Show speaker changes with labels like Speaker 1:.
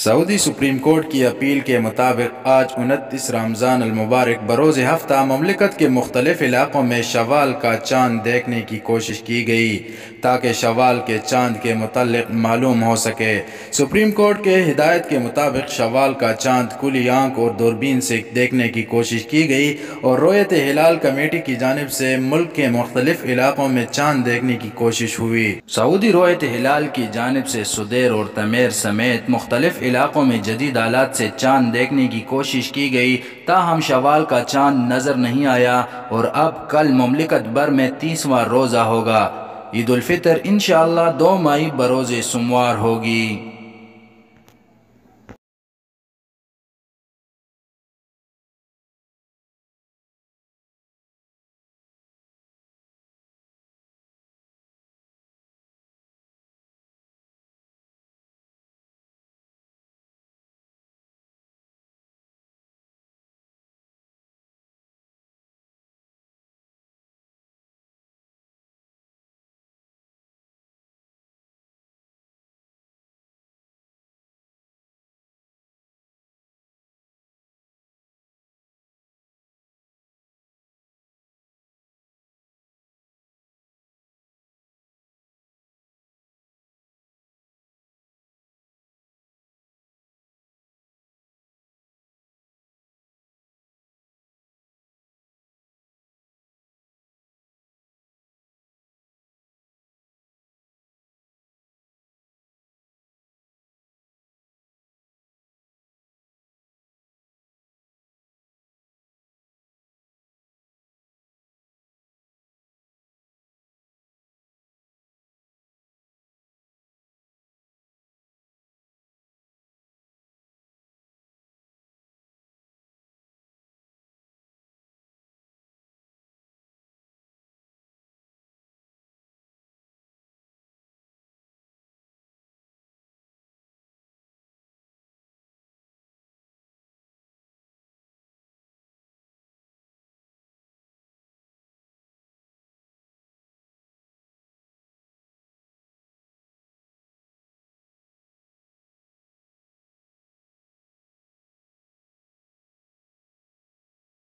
Speaker 1: سعودی supreme court کی appeal کے مطابق آج 29 رمضان المبارک بروز ہفتہ مملکت کے مختلف علاقوں میں شوال کا چاند دیکھنے کی کوشش کی گئی تاکہ شوال کے چاند کے متعلق معلوم ہو سکے۔ سپریم کورٹ کے ہدایت کے مطابق شوال کا چاند کھلی آنکھ اور دوربین سے دیکھنے کی کوشش کی گئی اور رؤیت ہلال کمیٹی کی جانب سے ملک کے مختلف علاقوں میں چاند دیکھنے کی کوشش ہوئی۔ سعودی رؤیت ہلال کی جانب سے سدیر اور تمیر سمیت مختلف علاقوں میں جدید آلات سے چاند دیکھنے کی کوشش کی گئی، تاہم شوال کا چاند نظر نہیں آیا اور اب کل مملکت بھر میں 30واں روزہ ہوگا۔ عید الفطر انشاءاللہ 2 مئی بروز سوموار ہوگی۔